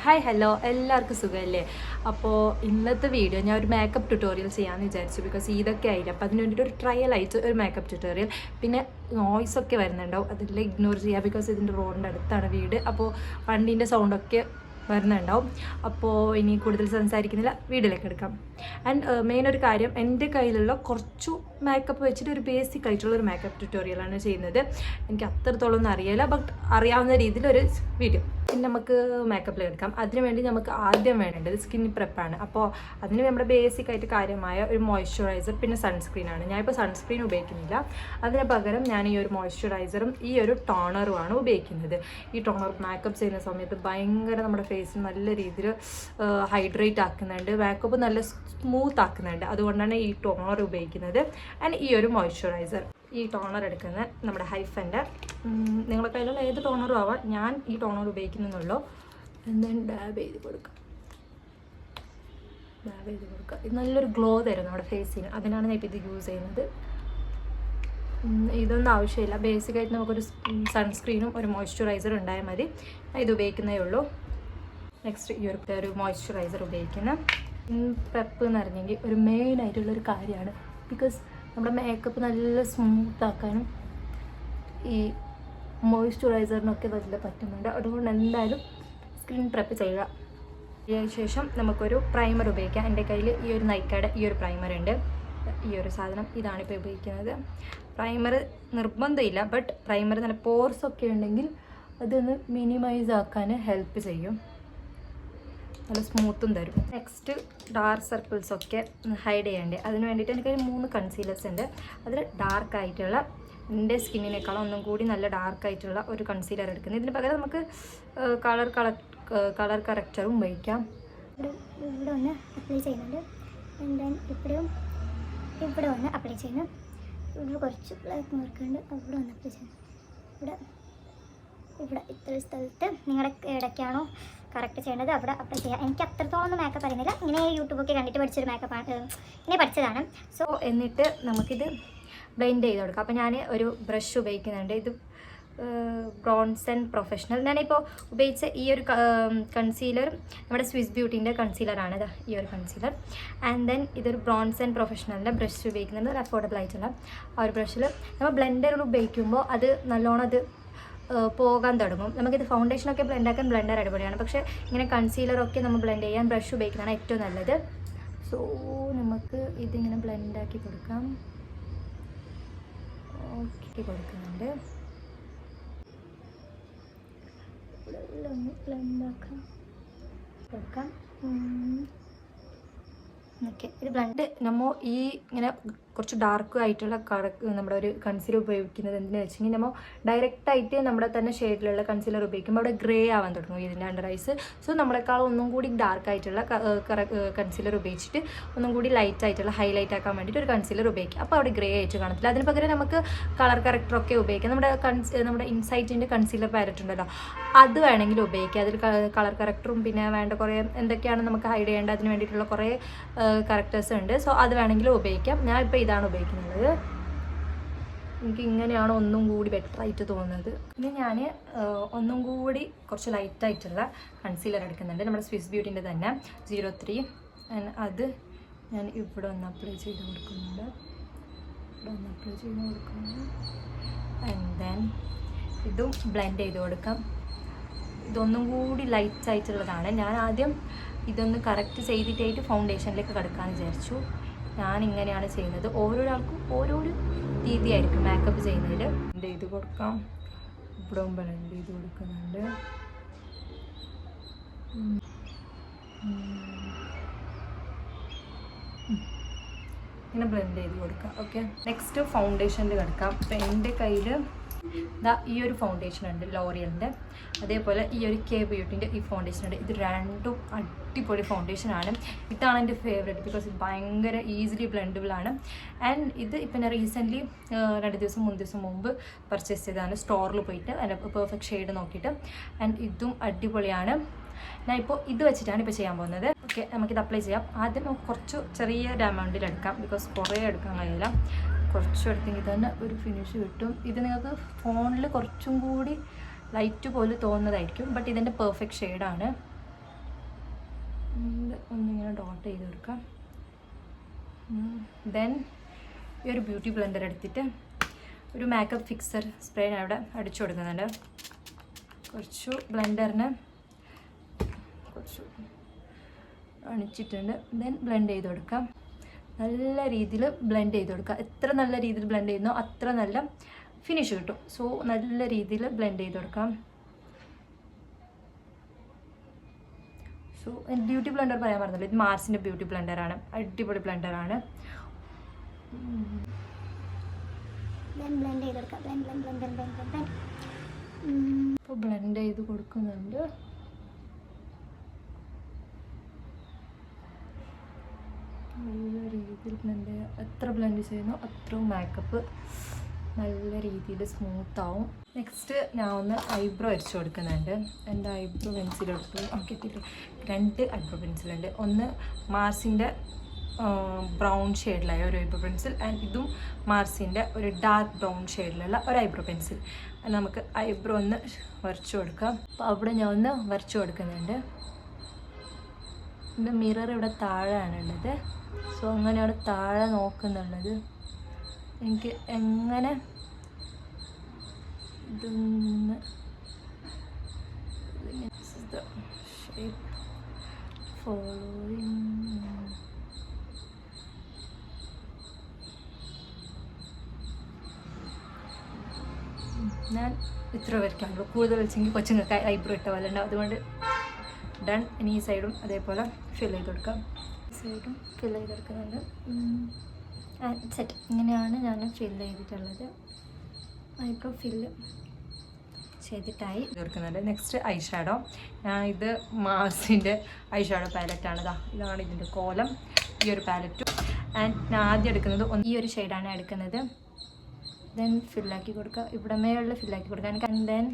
Hi hello എല്ലാവർക്കും സുഖമല്ലേ. അപ്പോൾ ഇന്നത്തെ വീഡിയോ ഞാൻ ഒരു മേക്കപ്പ് ട്യൂട്ടോറിയൽ ചെയ്യാമെന്ന് വിചാരിച്ചു. ബിക്കോസ് ഇതൊക്കെ ആയില്ല, അപ്പോൾ അതിന് വേണ്ടിയിട്ട് ഒരു ട്രയൽ ആയിട്ട് ഒരു മേക്കപ്പ് ട്യൂട്ടോറിയൽ. പിന്നെ നോയ്സ് ഒക്കെ വരുന്നുണ്ടാവും, അതെല്ലാം ഇഗ്നോർ ചെയ്യുക. ബിക്കോസ് ഇതിൻ്റെ റോഡിൻ്റെ അടുത്താണ് വീട്, അപ്പോൾ വണ്ടീൻ്റെ സൗണ്ടൊക്കെ വരുന്നുണ്ടാവും. അപ്പോൾ ഇനി കൂടുതൽ സംസാരിക്കുന്നില്ല, വീഡിയോയിലേക്ക് എടുക്കാം. ആൻഡ് മെയിൻ ഒരു കാര്യം, എൻ്റെ കയ്യിലുള്ള കുറച്ചു മേക്കപ്പ് വെച്ചിട്ട് ഒരു ബേസിക് ആയിട്ടുള്ളൊരു മേക്കപ്പ് ട്യൂട്ടോറിയലാണ് ചെയ്യുന്നത്. എനിക്ക് അത്രത്തോളം ഒന്നും അറിയില്ല, ബട്ട് അറിയാവുന്ന രീതിയിലൊരു വീഡിയോ. പിന്നെ നമുക്ക് മേക്കപ്പിൽ എടുക്കാം. അതിനുവേണ്ടി നമുക്ക് ആദ്യം വേണ്ടത് സ്കിൻ പ്രെപ്പാണ്. അപ്പോൾ അതിന് നമ്മുടെ ബേസിക് ആയിട്ട് കാര്യമായ ഒരു മോയ്സ്ചറൈസർ പിന്നെ സൺസ്ക്രീനാണ്. ഞാനിപ്പോൾ സൺസ്ക്രീൻ ഉപയോഗിക്കുന്നില്ല, അതിന് പകരം ഞാൻ ഈ ഒരു മോയ്സ്ചറൈസറും ഈ ഒരു ടോണറുമാണ് ഉപയോഗിക്കുന്നത്. ഈ ടോണർ മേക്കപ്പ് ചെയ്യുന്ന സമയത്ത് ഭയങ്കര നമ്മുടെ ഫേസ് നല്ല രീതിയിൽ ഹൈഡ്രേറ്റ് ആക്കുന്നുണ്ട്, മേക്കപ്പ് നല്ല സ്മൂത്ത് ആക്കുന്നുണ്ട്. അതുകൊണ്ടാണ് ഈ ടോണർ ഉപയോഗിക്കുന്നത്. ആൻഡ് ഈ ഒരു മോയ്സ്ചറൈസർ, ഈ ടോണർ എടുക്കുന്നത് നമ്മുടെ ഹൈഫൻ്റെ, നിങ്ങളുടെ കയ്യിലുള്ള ഏത് ടോണറും ആവാം. ഞാൻ ഈ ടോണർ ഉപയോഗിക്കുന്നുള്ളൂ. എന്തെങ്കിലും ഡാബ് ചെയ്ത് കൊടുക്കാം. ഇത് നല്ലൊരു ഗ്ലോ തരും നമ്മുടെ ഫേസിന്, അതിനാണ് ഞാൻ ഇപ്പോൾ ഇത് യൂസ് ചെയ്യുന്നത്. ഇതൊന്നും ആവശ്യമില്ല, ബേസിക്കായിട്ട് നമുക്കൊരു സൺസ്ക്രീനും ഒരു മോയ്സ്ചറൈസറും ഉണ്ടായാൽ മതി. ഇത് ഉപയോഗിക്കുന്നേ ഉള്ളൂ. നെക്സ്റ്റ് ഈ ഒരു മോയ്സ്ചറൈസർ ഉപയോഗിക്കുന്ന പ്രെപ്പ് എന്ന് പറഞ്ഞെങ്കിൽ ഒരു മെയിനായിട്ടുള്ളൊരു കാര്യമാണ്. ബിക്കോസ് നമ്മുടെ മേക്കപ്പ് നല്ല സ്മൂത്താക്കാനും ഈ മോയ്സ്ചറൈസറിനൊക്കെ നല്ല പറ്റുന്നുണ്ട്. അതുകൊണ്ട് എന്തായാലും സ്കിൻ പ്രെപ്പ് ചെയ്യുക. അതിന് ശേഷം നമുക്കൊരു പ്രൈമർ ഉപയോഗിക്കാം. എൻ്റെ കയ്യിൽ ഈ ഒരു നൈക്കയുടെ ഈ ഒരു പ്രൈമർ ഉണ്ട്. ഈ ഒരു സാധനം ഇതാണിപ്പോൾ ഉപയോഗിക്കുന്നത്. പ്രൈമർ നിർബന്ധമില്ല, ബട്ട് പ്രൈമർ നല്ല പോർസൊക്കെ ഉണ്ടെങ്കിൽ അതൊന്ന് മിനിമൈസ് ആക്കാൻ ഹെൽപ്പ് ചെയ്യും, നല്ല സ്മൂത്തും തരും. നെക്സ്റ്റ് ഡാർക്ക് സർക്കിൾസൊക്കെ ഹൈഡ് ചെയ്യേണ്ടത്, അതിന് വേണ്ടിയിട്ട് എനിക്ക് 3 കൺസീലേഴ്സ് ഉണ്ട്. അതിൽ ഡാർക്കായിട്ടുള്ള, എൻ്റെ സ്കിന്നിനേക്കാളും ഒന്നും കൂടി നല്ല ഡാർക്കായിട്ടുള്ള ഒരു കൺസീലർ എടുക്കുന്നത്. ഇതിന് പകരം നമുക്ക് കളർ കറക്റ്ററും ഉപയോഗിക്കാം. ഇവിടെ ഒന്ന് അപ്ലൈ ചെയ്യുന്നുണ്ട്. ഇവിടെ ഒന്ന് അപ്ലൈ ചെയ്യുന്നു. ഇവിടെ കുറച്ച് ബ്ലാക്ക് മാർക്കുണ്ട്, അവിടെ ഒന്ന് അപ്ലൈ ചെയ്യുന്നു. ഇവിടെ ഇത്ര സ്ഥലത്ത് നിങ്ങളുടെ ഇടയ്ക്കാണോ കറക്റ്റ് ചെയ്യേണ്ടത് അവിടെ അപ്ലൈ ചെയ്യാം. എനിക്ക് അത്രത്തോളം ഒന്നും മേക്കപ്പ് അറിയുന്നില്ല, ഇങ്ങനെ യൂട്യൂബൊക്കെ കണ്ടിട്ട് പഠിച്ചൊരു മേക്കപ്പാണ്, ഇങ്ങനെ പഠിച്ചതാണ്. സോ എന്നിട്ട് നമുക്കിത് ബ്ലെൻഡ് ചെയ്ത് കൊടുക്കാം. അപ്പോൾ ഞാൻ ഒരു ബ്രഷ് ഉപയോഗിക്കുന്നുണ്ട്. ഇത് ബ്രോൺസൺ പ്രൊഫഷണൽ. ഞാനിപ്പോൾ ഉപയോഗിച്ച ഈ ഒരു കൺസീലർ നമ്മുടെ സ്വിസ് ബ്യൂട്ടീൻ്റെ കൺസീലറാണ്. ഈ ഒരു കൺസീലർ. ആൻഡ് ദെൻ ഇതൊരു ബ്രോൺസൺ പ്രൊഫഷണലിൻ്റെ ബ്രഷ് ഉപയോഗിക്കുന്നത്, ഒരു അഫോർഡബിൾ ആയിട്ടുള്ള ആ ഒരു ബ്രഷിൽ നമ്മൾ ബ്ലെൻഡറിൽ ഉപയോഗിക്കുമ്പോൾ അത് നല്ലോണം അത് പോകാൻ തുടങ്ങും. നമുക്കിത് ഫൗണ്ടേഷനൊക്കെ ബ്ലെൻഡാക്കാൻ ബ്ലെൻഡർ അടിപൊളിയാണ്, പക്ഷേ ഇങ്ങനെ കൺസീലറൊക്കെ നമ്മൾ ബ്ലെൻഡ് ചെയ്യാൻ ബ്രഷ് ഉപയോഗിക്കുന്നതാണ് ഏറ്റവും നല്ലത്. സോ നമുക്ക് ഇതിങ്ങനെ ബ്ലെൻഡാക്കി കൊടുക്കാം. ഓക്കെ, കൊടുക്കുന്നുണ്ട്. ബ്ലെൻഡാക്കാം കൊടുക്കാം. ഓക്കെ, ഇത് ബ്ലെൻഡ് നമ്മൾ ഈ ഇങ്ങനെ കുറച്ച് ഡാർക്ക് ആയിട്ടുള്ള നമ്മുടെ ഒരു കൺസീലർ ഉപയോഗിക്കുന്നത് എന്തിനാ വെച്ചെങ്കിൽ നമ്മൾ ഡയറക്റ്റായിട്ട് നമ്മുടെ തന്നെ ഷെയ്ഡിലുള്ള കൺസീലർ ഉപയോഗിക്കുമ്പോൾ അവിടെ ഗ്രേ ആവാൻ തുടങ്ങും ഇതിൻ്റെ അണ്ടർ ഐസ്. സോ നമ്മളെക്കാൾ ഒന്നും കൂടി ഡാർക്ക് ആയിട്ടുള്ള കൺസീലർ ഉപയോഗിച്ചിട്ട് ഒന്നും കൂടി ലൈറ്റ് ആയിട്ടുള്ള ഹൈലൈറ്റ് ആക്കാൻ വേണ്ടിയിട്ട് ഒരു കൺസീലർ ഉപയോഗിക്കുക. അപ്പോൾ അവിടെ ഗ്രേ ആയിട്ട് കാണത്തില്ല. അതിന് പകരം നമുക്ക് കളർ കറക്റ്ററൊക്കെ ഉപയോഗിക്കാം. നമ്മുടെ ഇൻസൈറ്റിൻ്റെ കൺസീലർ പാലറ്റ് ഉണ്ടല്ലോ, അത് വേണമെങ്കിൽ ഉപയോഗിക്കുക. അതിൽ കളർ കറക്റ്ററും പിന്നെ വേണ്ട കുറേ എന്തൊക്കെയാണ് നമുക്ക് ഹൈഡ് ചെയ്യേണ്ടത് അതിന് വേണ്ടിയിട്ടുള്ള കുറേ കറക്റ്റേഴ്സ് ഉണ്ട്. സോ അത് വേണമെങ്കിലും ഉപയോഗിക്കാം. ഞാൻ ഇപ്പോൾ ഇതാണ് ഉപയോഗിക്കുന്നത്. എനിക്ക് ഇങ്ങനെയാണ് ഒന്നും കൂടി ബെറ്റർ ആയിട്ട് തോന്നുന്നത്. പിന്നെ ഞാൻ ഒന്നും കൂടി കുറച്ച് ലൈറ്റായിട്ടുള്ള കൺസീലർ എടുക്കുന്നുണ്ട്, നമ്മുടെ സ്വിസ് ബ്യൂട്ടീൻ്റെ തന്നെ 03. അത് ഞാൻ ഇവിടെ ഒന്ന് അപ്ലൈ ചെയ്ത് കൊടുക്കുന്നുണ്ട്. ആൻഡ് ദെൻ ഇതും ബ്ലെൻഡ് ചെയ്ത് കൊടുക്കാം. ഇതൊന്നും കൂടി ലൈറ്റ് ആയിട്ടുള്ളതാണ്. ഞാൻ ആദ്യം ഇതൊന്ന് കറക്റ്റ് ചെയ്തിട്ടായിട്ട് ഫൗണ്ടേഷനിലേക്ക് കിടക്കാമെന്ന് വിചാരിച്ചു. ഞാൻ ഇങ്ങനെയാണ് ചെയ്യുന്നത്. ഓരോരാൾക്കും ഓരോരോ രീതിയായിരിക്കും മേക്കപ്പ് ചെയ്യുന്നതിൽ. ബ്ലെൻഡ് ചെയ്ത് കൊടുക്കാം. ഇവിടെ ബ്ലെൻഡ് ചെയ്ത് കൊടുക്കുന്നുണ്ട്. ഇങ്ങനെ ബ്ലെൻഡ് ചെയ്ത് കൊടുക്കാം. ഓക്കെ, നെക്സ്റ്റ് ഫൗണ്ടേഷനിൽ കിടക്കാം. അപ്പം എൻ്റെ കയ്യിൽ ഈ ഒരു ഫൗണ്ടേഷൻ ഉണ്ട് ലോറിയലിൻ്റെ, അതേപോലെ ഈ ഒരു കെ ബ്യൂട്ടീൻ്റെ ഈ ഫൗണ്ടേഷൻ ഉണ്ട്. ഇത് രണ്ടും അടിപൊളി ഫൗണ്ടേഷനാണ്. ഇതാണ് എൻ്റെ ഫേവറേറ്റ്, ബിക്കോസ് ഇത് ഭയങ്കര ഈസിലി ബ്ലെൻഡബിളാണ്. ആൻഡ് ഇത് ഇപ്പം ഞാൻ റീസെൻ്റ്ലി 3 ദിവസം മുമ്പ് പർച്ചേസ് ചെയ്തതാണ് സ്റ്റോറിൽ പോയിട്ട് അതിൻ്റെ പെർഫെക്റ്റ് ഷെയ്ഡ് നോക്കിയിട്ട്. ആൻഡ് ഇതും അടിപൊളിയാണ്. ഞാൻ ഇപ്പോൾ ഇത് വെച്ചിട്ടാണ് ഇപ്പോൾ ചെയ്യാൻ പോകുന്നത്. ഓക്കെ, നമുക്കിത് അപ്ലൈ ചെയ്യാം. ആദ്യം കുറച്ച് ചെറിയൊരു എമൗണ്ടിൽ എടുക്കാം, ബിക്കോസ് കുറേ എടുക്കാൻ കഴിയില്ല. കുറച്ചെടുത്തെങ്കിൽ തന്നെ ഒരു ഫിനിഷ് കിട്ടും. ഇത് നിങ്ങൾക്ക് ഫോണിൽ കുറച്ചും കൂടി ലൈറ്റ് പോലെ തോന്നുന്നതായിരിക്കും, ബട്ട് ഇതിൻ്റെ പെർഫെക്റ്റ് ഷെയ്ഡാണ്. ഒന്നിങ്ങനെ ഡോട്ട് ചെയ്ത് കൊടുക്കാം. ദെൻ ഈ ഒരു ബ്യൂട്ടി ബ്ലെൻഡർ എടുത്തിട്ട് ഒരു മേക്കപ്പ് ഫിക്സർ സ്പ്രേ ഞാൻ ഇവിടെ അടിച്ചു കൊടുക്കുന്നുണ്ട്. കുറച്ച് ബ്ലെൻഡറിന് കുറച്ച് അണിച്ചിട്ടുണ്ട്. ദെൻ ബ്ലെൻഡ് ചെയ്ത് കൊടുക്കാം. നല്ല രീതിയിൽ ബ്ലെൻഡ് ചെയ്ത് കൊടുക്കുക. എത്ര നല്ല രീതിയിൽ ബ്ലെൻഡ് ചെയ്യുന്നോ അത്ര നല്ല ഫിനിഷ് കിട്ടും. സോ നല്ല രീതിയിൽ ബ്ലെൻഡ് ചെയ്ത് കൊടുക്കാം. സോ ബ്യൂട്ടി ബ്ലെൻഡർ പറയാൻ പറഞ്ഞല്ലോ, ഇത് മാർസിൻ്റെ ബ്യൂട്ടി ബ്ലെൻഡറാണ്. അടിപൊളി ബ്ലെൻഡറാണ്. ഇപ്പോൾ ബ്ലെൻഡ് ചെയ്ത് കൊടുക്കുന്നുണ്ട്. നല്ല രീതിയിൽ ബ്ലെൻഡ് ചെയ്യുക. എത്ര ബ്ലെൻഡ് ചെയ്യുന്നോ അത്രയും മേക്കപ്പ് നല്ല രീതിയിൽ സ്മൂത്താവും. നെക്സ്റ്റ് ഞാൻ ഒന്ന് ഐബ്രോ അടിച്ചു കൊടുക്കുന്നുണ്ട്. എൻ്റെ ഐബ്രോ പെൻസിൽ എടുത്ത് കിട്ടിയിട്ട് 2 ഐബ്രോ പെൻസിലുണ്ട്. ഒന്ന് മാർസിൻ്റെ ബ്രൗൺ ഷെയ്ഡിലായ ഒരു ഐബ്രോ പെൻസിൽ ആൻഡ് ഇതും മാർസിൻ്റെ ഒരു ഡാർക്ക് ബ്രൗൺ ഷെയ്ഡിലുള്ള ഒരു ഐബ്രോ പെൻസിൽ. നമുക്ക് ഐബ്രോ ഒന്ന് വരച്ചു കൊടുക്കാം. അപ്പോൾ അവിടെ ഞാൻ ഒന്ന് വരച്ചു കൊടുക്കുന്നുണ്ട്. എൻ്റെ മിറർ ഇവിടെ താഴെയാണുള്ളത്. സോ അങ്ങനെയാണ് താഴെ നോക്കുന്നുള്ളത്. എനിക്ക് എങ്ങനെ ഇതൊന്ന് ഷേപ്പ് ഫോളോയിങ് ഞാൻ ഇത്ര വരയ്ക്കാണല്ലോ. കൂടുതൽ വെച്ചെങ്കിൽ കൊച്ചുങ്ങൾക്ക് ഐബ്രോ ഇട്ട പോലെ ഉണ്ടാവും. അതുകൊണ്ട് ഡൺ. ഇനി ഈ സൈഡും അതേപോലെ ഫിൽ ചെയ്ത് കൊടുക്കാം. സൈഡും ഫിൽ ചെയ്തെടുക്കുന്നുണ്ട്. സെറ്റ്. ഇങ്ങനെയാണ് ഞാൻ ഫിൽ ചെയ്തിട്ടുള്ളത്. ഐബ്രോ ഫില്ല് ചെയ്തിട്ടായി തീർക്കുന്നുണ്ട്. Next eyeshadow. ഇത് മാർസിൻ്റെ ഐ ഷാഡോ പാലറ്റാണ്. ഇതാണ് ഇതിൻ്റെ കോലം. ഈ ഒരു പാലറ്റും ആൻഡ് ഞാൻ ആദ്യം എടുക്കുന്നത് ഈ ഒരു ഷെയ്ഡാണ് എടുക്കുന്നത്. ദെൻ ഫില്ലാക്കി കൊടുക്കുക. ഇവിടെ മേളിൽ ഫില്ലാക്കി കൊടുക്കാം. ആൻഡ് ദെൻ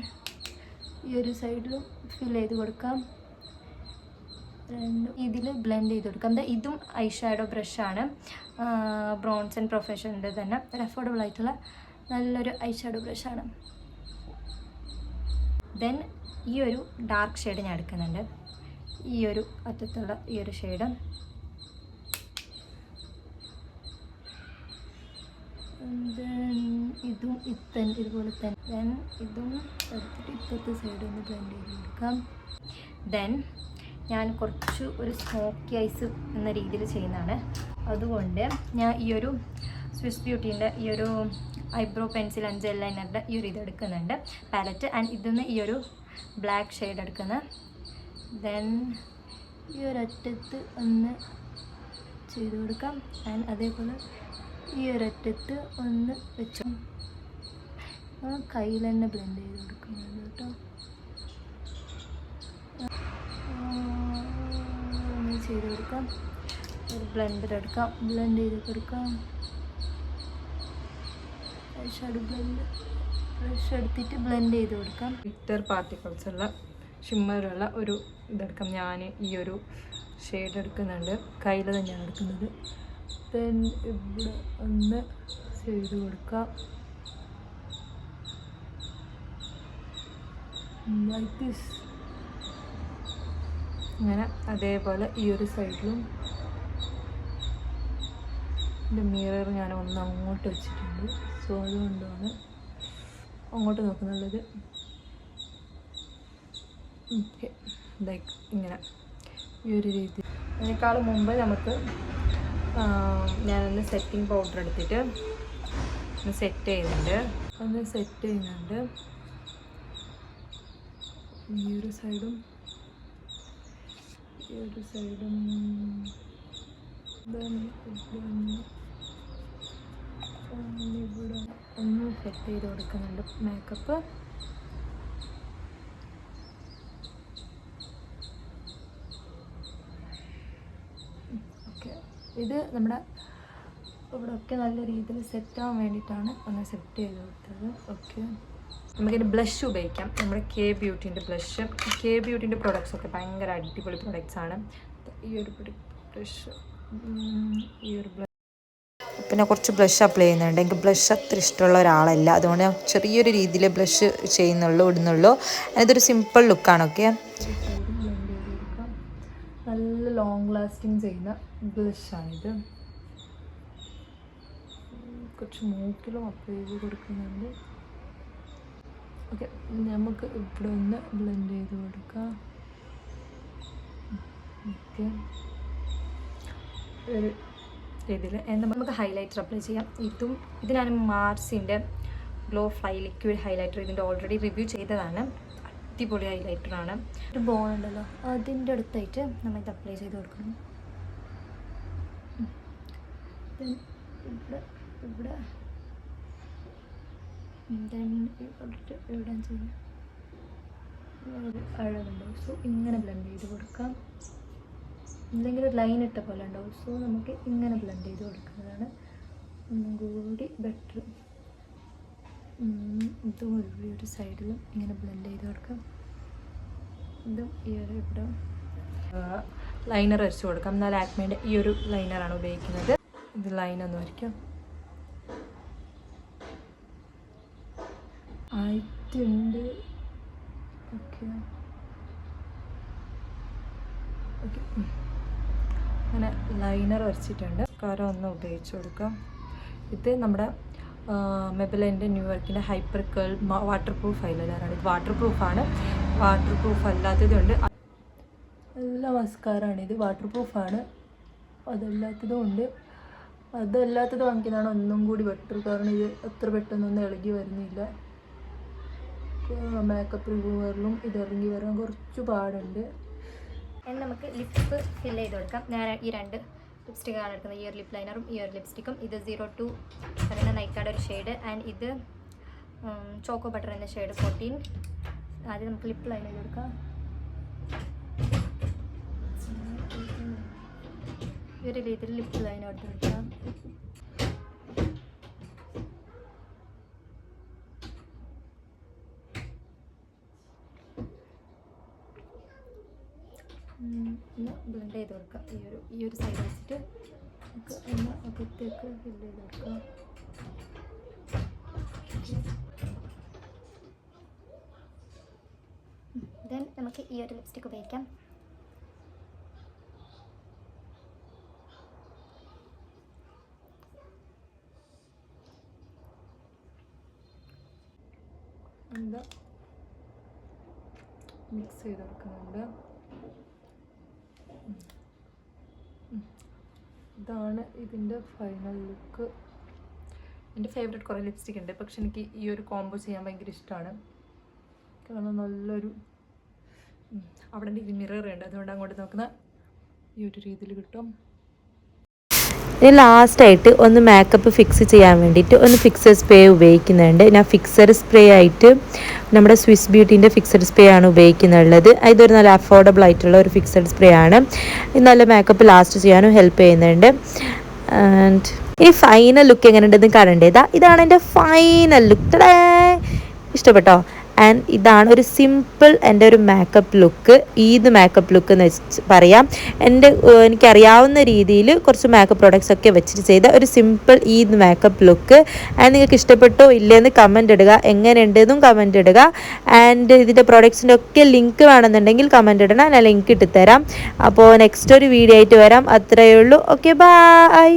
ഈ ഒരു സൈഡിൽ ഫിൽ ചെയ്ത് കൊടുക്കാം. ഇതിൽ ബ്ലെൻഡ് ചെയ്ത് കൊടുക്കാം. ഇതും ഐ ഷാഡോ ബ്രഷാണ്. ബ്രോൺസ് ആൻഡ് പ്രൊഫഷൻ്റെ തന്നെ ഒരു അഫോർഡബിൾ ആയിട്ടുള്ള നല്ലൊരു ഐ ഷാഡോ ബ്രഷാണ്. ദെൻ ഈ ഒരു ഡാർക്ക് ഷെയ്ഡ് ഞാൻ എടുക്കുന്നുണ്ട്. ഈ ഒരു അറ്റത്തുള്ള ഈ ഒരു ഷെയ്ഡ്. ഇതും ഇതുപോലെ തന്നെ. ദെൻ ഇതും എടുത്തിട്ട് ഇപ്പത്തെ സൈഡ് ഒന്ന് ബ്ലെൻഡ് ചെയ്ത് കൊടുക്കാം. ദെൻ ഞാൻ കുറച്ച് ഒരു സ്മോക്കി ഐസ് എന്ന രീതിയിൽ ചെയ്യുന്നതാണ്. അതുകൊണ്ട് ഞാൻ ഈ ഒരു സ്വിസ് ബ്യൂട്ടീൻ്റെ ഈ ഒരു ഐബ്രോ പെൻസിൽ ആൻഡ് ജെൽ ലൈനറിൻ്റെ ഈ ഒരു ഇത് എടുക്കുന്നുണ്ട് പാലറ്റ്. ആൻഡ് ഇതിന്ന് ഈ ഒരു ബ്ലാക്ക് ഷെയ്ഡ് എടുക്കുന്നത്. ദെൻ ഈ ഒരു അറ്റത്ത് ഒന്ന് ചെയ്ത് കൊടുക്കാം. ആൻഡ് അതേപോലെ ഈ ഒരു അറ്റത്ത് ഒന്ന് വെച്ചു കയ്യിൽ തന്നെ ബ്ലെൻഡ് ചെയ്ത് കൊടുക്കുന്നുണ്ട് കേട്ടോ. ഒന്ന് ചെയ്ത് കൊടുക്കാം. ഒരു ബ്ലെൻഡർ എടുക്കാം. ബ്ലെൻഡ് ചെയ്ത് കൊടുക്കാം. ബ്രഷ് എടുത്തിട്ട് ബ്ലെൻഡ് ചെയ്ത് കൊടുക്കാം. ഗ്ലിറ്റർ പാർട്ടിക്കിൾസ് ഉള്ള ഷിമ്മറുള്ള ഒരു ഇതെടുക്കാം. ഞാൻ ഈ ഒരു ഷെയ്ഡ് എടുക്കുന്നുണ്ട്. കയ്യിൽ തന്നെയാണ് എടുക്കുന്നത്. ദെൻ ഇവിടെ ഒന്ന് ചെയ്ത് കൊടുക്കാം. Like this. അങ്ങനെ അതേപോലെ ഈ ഒരു സൈഡിലും എൻ്റെ മിറർ ഞാൻ ഒന്ന് അങ്ങോട്ട് വെച്ചിട്ടുണ്ട്. സോ അതുകൊണ്ടാണ് അങ്ങോട്ട് നോക്കുന്നുള്ളത്. ഓക്കെ, ലൈക്ക് ഇങ്ങനെ ഈ ഒരു രീതി. അതിനേക്കാൾ മുമ്പ് നമുക്ക് ഞാനൊന്ന് സെറ്റിംഗ് പൗഡർ എടുത്തിട്ട് ഒന്ന് സെറ്റ് ചെയ്യുന്നുണ്ട്. ഈ ഒരു സൈഡും ഇവിടെ ഒന്ന് സെറ്റ് ചെയ്ത് കൊടുക്കുന്നുണ്ട് മേക്കപ്പ്. ഓക്കെ, ഇത് നമ്മുടെ ഇവിടെയൊക്കെ നല്ല രീതിയിൽ സെറ്റാകാൻ വേണ്ടിയിട്ടാണ് ഒന്ന് സെറ്റ് ചെയ്ത് കൊടുത്തത്. ഓക്കെ, നമുക്കിതിൻ്റെ ബ്ലഷ് ഉപയോഗിക്കാം. നമ്മുടെ കെ ബ്യൂട്ടീൻ്റെ ബ്ലഷ്. കെ ബ്യൂട്ടീൻ്റെ പ്രൊഡക്ട്സൊക്കെ ഭയങ്കര അടിപൊളി പ്രൊഡക്ട്സാണ്. ഈ ഒരു ബ്ലഷ്, ഈ ഒരു ബ്ലഷ്. പിന്നെ കുറച്ച് ബ്ലഷ് അപ്ലൈ ചെയ്യുന്നുണ്ട്. എനിക്ക് ബ്ലഷ് അത്ര ഇഷ്ടമുള്ള ഒരാളല്ല, അതുകൊണ്ട് ഞാൻ ചെറിയൊരു രീതിയിൽ ബ്ലഷ് ചെയ്യുന്നുള്ളൂ, ഇടുന്നുള്ളൂ. ഇതൊരു സിമ്പിൾ ലുക്കാണ്. ഓക്കെ, നല്ല ലോങ് ലാസ്റ്റിംഗ് ചെയ്യുന്ന ബ്ലഷാണിത്. കുറച്ച് മൂക്കിലും അപ്ലൈ ചെയ്ത് കൊടുക്കുന്നുണ്ട്. ഓക്കെ, നമുക്ക് ഇവിടെ ഒന്ന് ബ്ലെൻഡ് ചെയ്ത് കൊടുക്കാം. ഓക്കെ, ഒരു രീതിയിൽ നമുക്ക് ഹൈലൈറ്റർ അപ്ലൈ ചെയ്യാം. ഇത് ഞാൻ മാർസിൻ്റെ ഗ്ലോ ഫ്ലൈ ലിക്വിഡ് ഹൈലൈറ്റർ ഇതിൻ്റെ ഓൾറെഡി റിവ്യൂ ചെയ്തതാണ്. അടിപൊളി ഹൈലൈറ്ററാണ്. ഒരു ബോൺ ഉണ്ടല്ലോ അതിൻ്റെ അടുത്തായിട്ട് നമ്മൾ ഇത് അപ്ലൈ ചെയ്ത് കൊടുക്കണം. ഇവിടെ ഇവിടെ എവിടെ ചെയ്യാം അഴകുണ്ടാവും. സോ ഇങ്ങനെ ബ്ലെൻഡ് ചെയ്ത് കൊടുക്കാം. എന്തെങ്കിലും ഒരു ലൈൻ ഇട്ട പോലെ ഉണ്ടാവും. സോ നമുക്ക് ഇങ്ങനെ ബ്ലെൻഡ് ചെയ്ത് കൊടുക്കുന്നതാണ് ഒന്നും കൂടി ബെറ്റർ. ഇതും ഒരു സൈഡിലും ഇങ്ങനെ ബ്ലെൻഡ് ചെയ്ത് കൊടുക്കാം. ഇതും ഈ ഒരു ഇവിടെ ലൈനർ വരച്ച് കൊടുക്കാം. എന്നാൽ ആക്മേൻ്റെ ഈ ഒരു ലൈനറാണ് ഉപയോഗിക്കുന്നത്. ഇത് ലൈനൊന്നും വരയ്ക്കാം. ആയിട്ടുണ്ട്. ഓക്കെ ഓക്കെ, അങ്ങനെ ലൈനർ വരച്ചിട്ടുണ്ട്. കരം ഒന്ന് ഉപയോഗിച്ച് കൊടുക്കാം. ഇത് നമ്മുടെ മെബിലിൻ്റെ ന്യൂയോർക്കിൻ്റെ ഹൈപ്പർ കേൾ വാട്ടർ പ്രൂഫ് ഐലൈനറാണ്. ഇത് വാട്ടർ പ്രൂഫാണ്. വാട്ടർ പ്രൂഫ് അല്ലാത്തതുണ്ട്. നല്ല മസ്കാരാണ്. ഇത് വാട്ടർ പ്രൂഫാണ്. അതല്ലാത്തതും ഉണ്ട്. അതല്ലാത്തത് വാങ്ങിക്കുന്നതാണ് ഒന്നും കൂടി ബെറ്റർ. കാരണം ഇത് അത്ര പെട്ടെന്നൊന്നും ഇളകി വരുന്നില്ല. മേക്കപ്പ് റിമൂവറിലും ഇത് ഇറങ്ങി വരാൻ കുറച്ച് പാടുണ്ട്. നമുക്ക് ലിപ്പ് ഫിൽ ചെയ്ത് കൊടുക്കാം. ഞാൻ ഈ 2 ലിപ്സ്റ്റിക്കാണ് എടുക്കുന്നത്. ഈ ഒരു ലിപ്പ് ലൈനറും ഈ ഒരു ലിപ്സ്റ്റിക്കും. ഇത് 02 പറയുന്ന നൈക്കാടെ ഒരു ഷെയ്ഡ് ആൻഡ് ഇത് ചോക്കോ ബട്ടർ എന്ന ഷെയ്ഡ് 14. ആദ്യം നമുക്ക് ലിപ്പ് ലൈൻ ചെയ്ത് കൊടുക്കാം. ഈ ഒരു രീതിയിൽ ലിപ്പ് ലൈൻ എടുത്ത് കൊടുക്കാം. ബ്ലെൻഡ് ചെയ്ത് കൊടുക്കാം. ഈ ഒരു സൈഡ് വെച്ചിട്ട് നമുക്ക് ഒന്ന് അകത്തേക്ക് ഫില്ല് ചെയ്ത് കൊടുക്കാം. ദെൻ നമുക്ക് ഈ ഒരു ലിപ്സ്റ്റിക്ക് ഉപയോഗിക്കാം. എന്താ മിക്സ് ചെയ്ത് കൊടുക്കുന്നുണ്ട്. ഇതാണ് ഇതിൻ്റെ ഫൈനൽ ലുക്ക്. എൻ്റെ ഫേവറേറ്റ് കുറേ ലിപ്സ്റ്റിക് ഉണ്ട്, പക്ഷെ എനിക്ക് ഈ ഒരു കോംബോ ചെയ്യാൻ ഭയങ്കര ഇഷ്ടമാണ്. കാരണം നല്ലൊരു അവിടെ ഒരു മിറർ ഉണ്ട്, അതുകൊണ്ട് അങ്ങോട്ട് നോക്കുന്ന ഈ ഒരു രീതിയിൽ കിട്ടും. ഇനി ലാസ്റ്റായിട്ട് ഒന്ന് മേക്കപ്പ് ഫിക്സ് ചെയ്യാൻ വേണ്ടിയിട്ട് ഒന്ന് ഫിക്സർ സ്പ്രേ ഉപയോഗിക്കുന്നുണ്ട്. ഞാൻ ഫിക്സർ സ്പ്രേ ആയിട്ട് നമ്മുടെ സ്വിസ് ബ്യൂട്ടീൻ്റെ ഫിക്സഡ് സ്പ്രേ ആണ് ഉപയോഗിക്കുന്നുള്ളത്. ഇതൊരു നല്ല അഫോർഡബിൾ ആയിട്ടുള്ള ഒരു ഫിക്സഡ് സ്പ്രേ ആണ്. ഇത് നല്ല മേക്കപ്പ് ലാസ്റ്റ് ചെയ്യാനും ഹെൽപ്പ് ചെയ്യുന്നുണ്ട്. ആൻഡ് ഇനി ഫൈനൽ ലുക്ക് എങ്ങനെ ഉണ്ടെന്ന് കാണേണ്ടതാ. ഇതാണ് എൻ്റെ ഫൈനൽ ലുക്ക്. ഇഷ്ടപ്പെട്ടോ? ആൻഡ് ഇതാണ് ഒരു സിമ്പിൾ എൻ്റെ ഒരു makeup look. Eid makeup look എന്ന് പറയാം. എനിക്കറിയാവുന്ന രീതിയിൽ കുറച്ച് മേക്കപ്പ് പ്രോഡക്റ്റ്സ് ഒക്കെ വെച്ചിട്ട് ചെയ്ത ഒരു simple Eid makeup look. And നിങ്ങൾക്ക് ഇഷ്ടപ്പെട്ടോ ഇല്ലയെന്ന് കമൻറ്റ് ഇടുക. എങ്ങനെയുണ്ടെന്നും കമൻറ്റ് ഇടുക. ആൻഡ് ഇതിൻ്റെ പ്രോഡക്റ്റ്സിൻ്റെ ഒക്കെ ലിങ്ക് വേണമെന്നുണ്ടെങ്കിൽ കമൻറ്റ് ഇടണം. ഞാൻ ലിങ്ക് ഇട്ട് തരാം. അപ്പോൾ നെക്സ്റ്റ് ഒരു വീഡിയോ ആയിട്ട് വരാം. അത്രയേ ഉള്ളൂ. Okay, by.